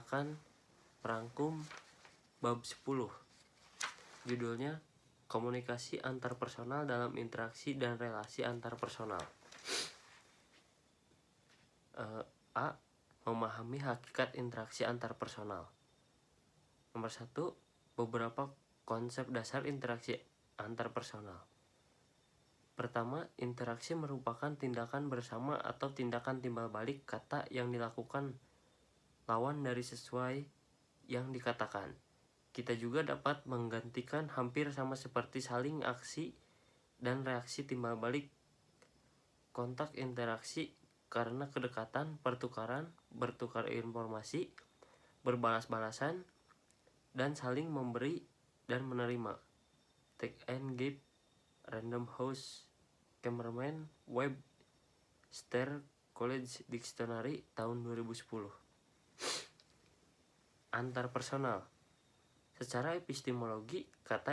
akan merangkum bab 10. Judulnya Komunikasi Antarpersonal dalam Interaksi dan Relasi Antarpersonal. A. Memahami hakikat interaksi antarpersonal. Nomor 1. Beberapa konsep dasar interaksi antarpersonal. Pertama, interaksi merupakan tindakan bersama atau tindakan timbal balik kata yang dilakukan lawan dari sesuai yang dikatakan. Kita juga dapat menggantikan hampir sama seperti saling aksi dan reaksi timbal balik kontak interaksi karena kedekatan, pertukaran, bertukar informasi, berbalas-balasan, dan saling memberi dan menerima. Take and give, Random House, Cameraman, Webster College Dictionary tahun 2010. Antarpersonal. Secara epistemologi, kata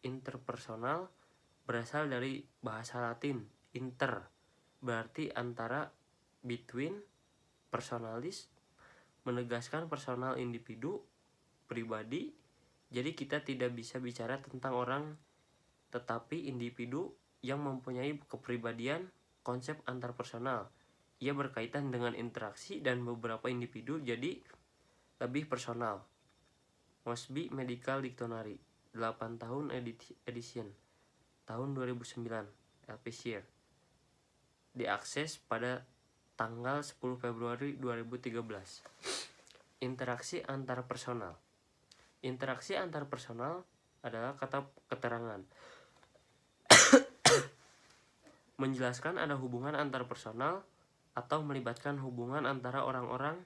interpersonal berasal dari bahasa Latin inter, berarti antara, between, personalis, menegaskan personal individu, pribadi. Jadi kita tidak bisa bicara tentang orang, tetapi individu yang mempunyai kepribadian. Konsep antarpersonal, ia berkaitan dengan interaksi dan beberapa individu, jadi lebih personal. Mosby Medical Dictionary 8 tahun edition tahun 2009, Elpisier. Diakses pada tanggal 10 Februari 2013. Interaksi antarpersonal. Interaksi antarpersonal adalah kata keterangan menjelaskan ada hubungan antarpersonal atau melibatkan hubungan antara orang-orang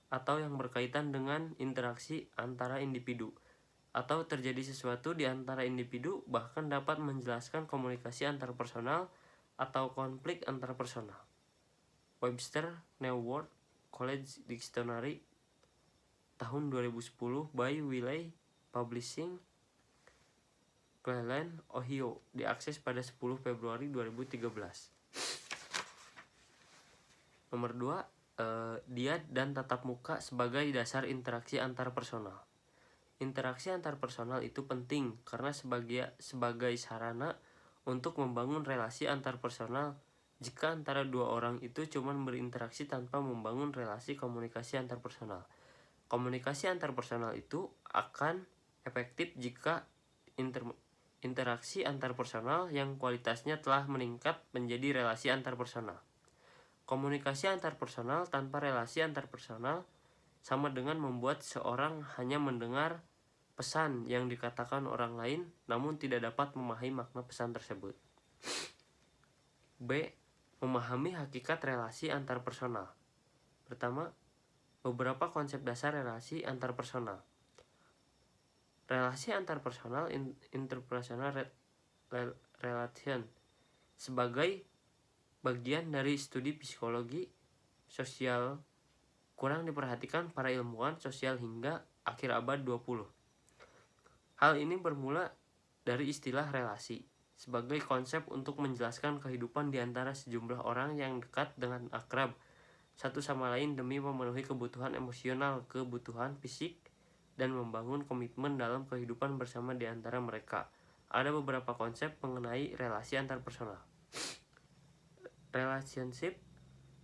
atau yang berkaitan dengan interaksi antara individu, atau terjadi sesuatu di antara individu, bahkan dapat menjelaskan komunikasi antarpersonal atau konflik antarpersonal. Webster New World College Dictionary tahun 2010 by Wiley Publishing, Cleveland, Ohio. Diakses pada 10 Februari 2013. Nomor 2, dia dan tatap muka sebagai dasar interaksi antarpersonal. Interaksi antarpersonal itu penting karena sebagai sarana untuk membangun relasi antarpersonal. Jika antara dua orang itu cuma berinteraksi tanpa membangun relasi komunikasi antarpersonal, komunikasi antarpersonal itu akan efektif jika interaksi antarpersonal yang kualitasnya telah meningkat menjadi relasi antarpersonal. Komunikasi antarpersonal tanpa relasi antarpersonal sama dengan membuat seorang hanya mendengar pesan yang dikatakan orang lain namun tidak dapat memahami makna pesan tersebut. B. Memahami hakikat relasi antarpersonal. Pertama, beberapa konsep dasar relasi antarpersonal. Relasi antarpersonal, interpersonal relation, sebagai bagian dari studi psikologi sosial kurang diperhatikan para ilmuwan sosial hingga akhir abad 20. Hal ini bermula dari istilah relasi sebagai konsep untuk menjelaskan kehidupan di antara sejumlah orang yang dekat dengan akrab satu sama lain demi memenuhi kebutuhan emosional, kebutuhan fisik, dan membangun komitmen dalam kehidupan bersama di antara mereka. Ada beberapa konsep mengenai relasi antarpersonal. Relationship.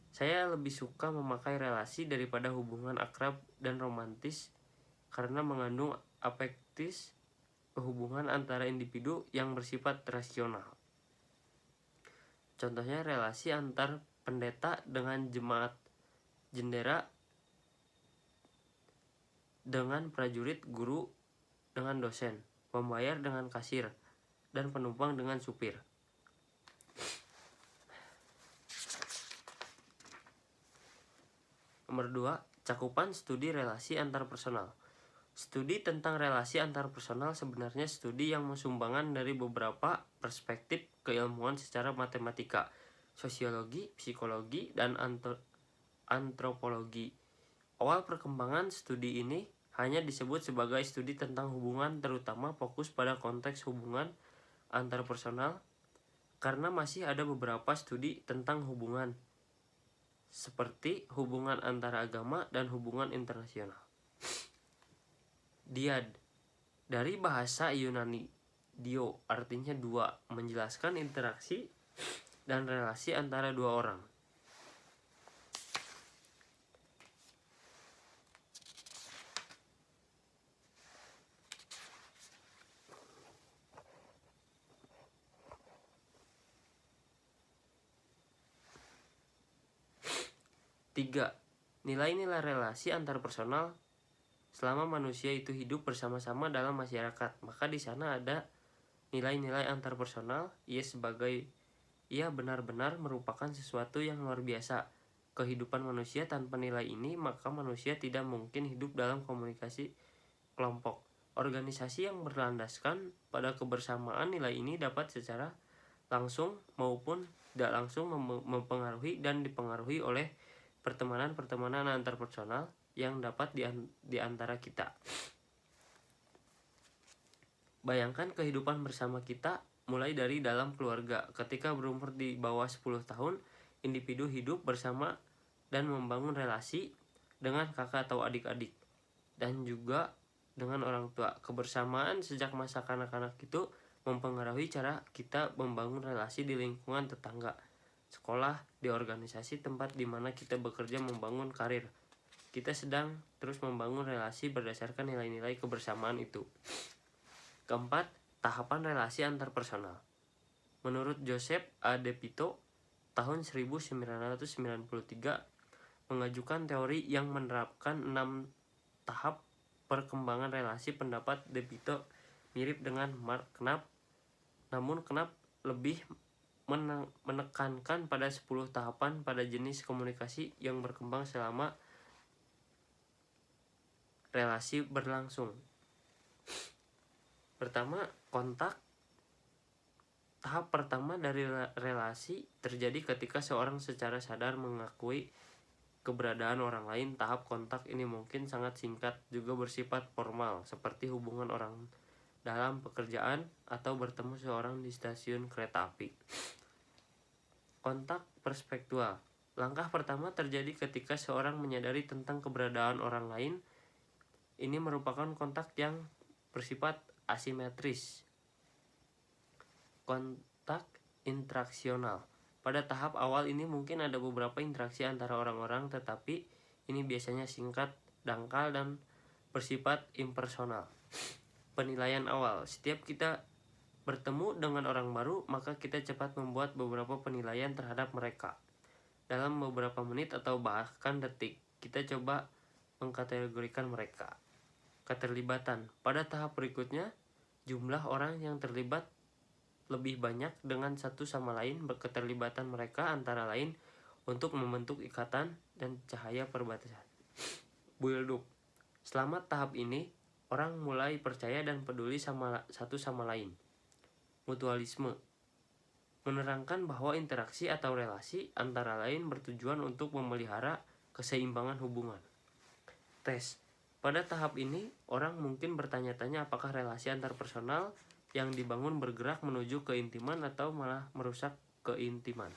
Saya lebih suka memakai relasi daripada hubungan akrab dan romantis karena mengandung afektis hubungan antara individu yang bersifat rasional. Contohnya relasi antar pendeta dengan jemaat, jendera dengan prajurit, guru dengan dosen, pembayar dengan kasir, dan penumpang dengan supir. Nomor 2, cakupan studi relasi antarpersonal. Studi tentang relasi antarpersonal sebenarnya studi yang sumbangan dari beberapa perspektif keilmuan secara matematika, sosiologi, psikologi, dan antropologi. Awal perkembangan studi ini hanya disebut sebagai studi tentang hubungan, terutama fokus pada konteks hubungan antarpersonal, karena masih ada beberapa studi tentang hubungan seperti hubungan antara agama dan hubungan internasional. Dyad, dari bahasa Yunani dio artinya dua, menjelaskan interaksi dan relasi antara dua orang. Tiga, nilai-nilai relasi antar personal. Selama manusia itu hidup bersama-sama dalam masyarakat, maka di sana ada nilai-nilai antar personal. Ia benar-benar merupakan sesuatu yang luar biasa. Kehidupan manusia tanpa nilai ini, maka manusia tidak mungkin hidup dalam komunikasi kelompok. Organisasi yang berlandaskan pada kebersamaan nilai ini dapat secara langsung maupun tidak langsung mempengaruhi dan dipengaruhi oleh pertemanan-pertemanan antar personal yang dapat di antara kita. Bayangkan kehidupan bersama kita mulai dari dalam keluarga. Ketika berumur di bawah 10 tahun, individu hidup bersama dan membangun relasi dengan kakak atau adik-adik dan juga dengan orang tua. Kebersamaan sejak masa kanak-kanak itu mempengaruhi cara kita membangun relasi di lingkungan tetangga, sekolah, di organisasi tempat di mana kita bekerja, membangun karir. Kita sedang terus membangun relasi berdasarkan nilai-nilai kebersamaan itu. Keempat, tahapan relasi antar personal. Menurut Joseph A. De Pito, tahun 1993 mengajukan teori yang menerapkan 6 tahap perkembangan relasi. Pendapat De Pito mirip dengan Mark Knapp, namun Knapp lebih menekankan pada 10 tahapan pada jenis komunikasi yang berkembang selama relasi berlangsung. Pertama, kontak. Tahap pertama dari relasi terjadi ketika seorang secara sadar mengakui keberadaan orang lain. Tahap kontak ini mungkin sangat singkat, juga bersifat formal, seperti hubungan orang dalam pekerjaan atau bertemu seorang di stasiun kereta api. Kontak perspektual. Langkah pertama terjadi ketika seorang menyadari tentang keberadaan orang lain. Ini merupakan kontak yang bersifat asimetris. Kontak interaksional. Pada tahap awal ini mungkin ada beberapa interaksi antara orang-orang, tetapi ini biasanya singkat, dangkal, dan bersifat impersonal. Penilaian awal. Setiap kita bertemu dengan orang baru, maka kita cepat membuat beberapa penilaian terhadap mereka. Dalam beberapa menit atau bahkan detik, kita coba mengkategorikan mereka. Keterlibatan. Pada tahap berikutnya, jumlah orang yang terlibat lebih banyak dengan satu sama lain. Keterlibatan mereka antara lain untuk membentuk ikatan dan cahaya perbatasan. Build up. Selama tahap ini, orang mulai percaya dan peduli satu sama lain. Mutualisme. Menerangkan bahwa interaksi atau relasi antara lain bertujuan untuk memelihara keseimbangan hubungan. Tes. Pada tahap ini, orang mungkin bertanya-tanya apakah relasi antar personal yang dibangun bergerak menuju keintiman atau malah merusak keintiman.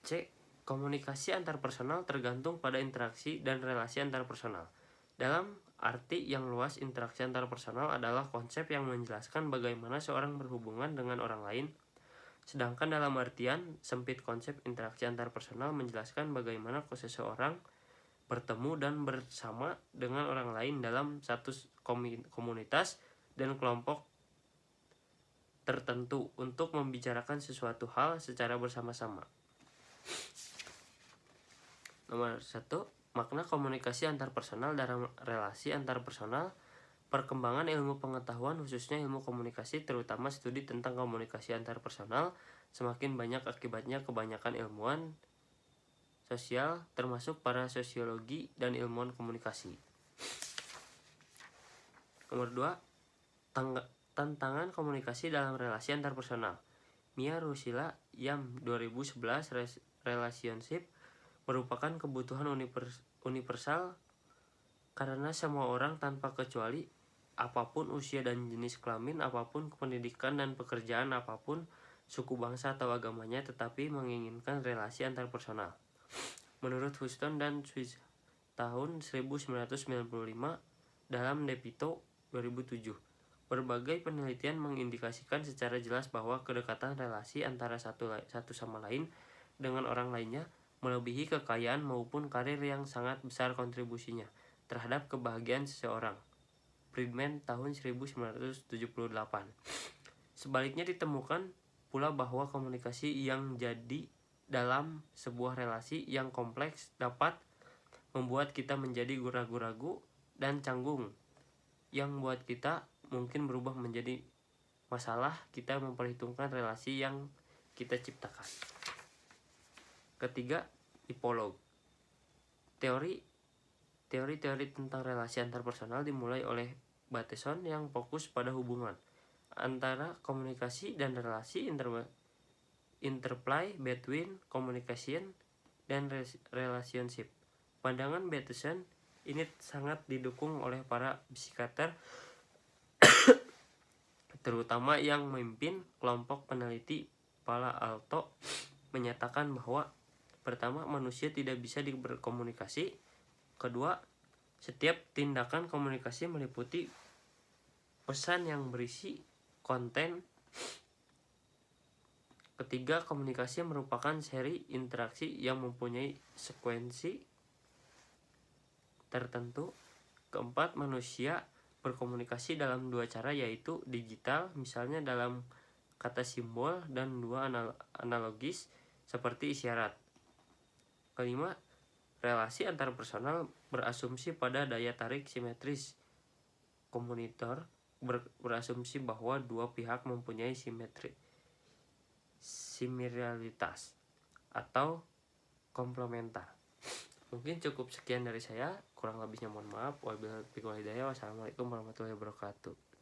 C. Komunikasi antar personal tergantung pada interaksi dan relasi antar personal. Dalam arti yang luas, interaksi antar personal adalah konsep yang menjelaskan bagaimana seorang berhubungan dengan orang lain. Sedangkan dalam artian sempit, konsep interaksi antar personal menjelaskan bagaimana seseorang bertemu dan bersama dengan orang lain dalam satu komunitas dan kelompok tertentu untuk membicarakan sesuatu hal secara bersama-sama. Nomor 1, makna komunikasi antar personal dalam relasi antar personal. Perkembangan ilmu pengetahuan, khususnya ilmu komunikasi, terutama studi tentang komunikasi antar personal, semakin banyak akibatnya. Kebanyakan ilmuwan sosial, termasuk para sosiologi dan ilmuwan komunikasi. Nomor 2, tantangan komunikasi dalam relasi antar personal. Mia Rusila, Yam 2011, Relationship merupakan kebutuhan universal karena semua orang tanpa kecuali apapun usia dan jenis kelamin, apapun pendidikan dan pekerjaan, apapun suku bangsa atau agamanya, tetapi menginginkan relasi antar personal. Menurut Houston dan Swiss tahun 1995 dalam DeVito 2007, berbagai penelitian mengindikasikan secara jelas bahwa kedekatan relasi antara satu sama lain dengan orang lainnya melebihi kekayaan maupun karir yang sangat besar kontribusinya terhadap kebahagiaan seseorang. Friedman tahun 1978. Sebaliknya ditemukan pula bahwa komunikasi yang jadi dalam sebuah relasi yang kompleks dapat membuat kita menjadi ragu-ragu dan canggung, yang membuat kita mungkin berubah menjadi masalah kita memperhitungkan relasi yang kita ciptakan. Ketiga, tipolog. Teori-teori tentang relasi antarpersonal dimulai oleh Bateson yang fokus pada hubungan antara komunikasi dan relasi, interplay between communication dan relationship. Pandangan Bateson ini sangat didukung oleh para psikiater terutama yang memimpin kelompok peneliti. Palo Alto menyatakan bahwa pertama, manusia tidak bisa berkomunikasi. Kedua, setiap tindakan komunikasi meliputi pesan yang berisi konten. Ketiga, komunikasi merupakan seri interaksi yang mempunyai sekuensi tertentu. Keempat, manusia berkomunikasi dalam dua cara, yaitu digital, misalnya dalam kata simbol, dan dua analogis seperti isyarat. Kelima, relasi antarpersonal berasumsi pada daya tarik simetris. Komunitor berasumsi bahwa dua pihak mempunyai similaritas atau komplementar. Mungkin cukup sekian dari saya, kurang lebihnya mohon maaf. Wassalamualaikum warahmatullahi wabarakatuh.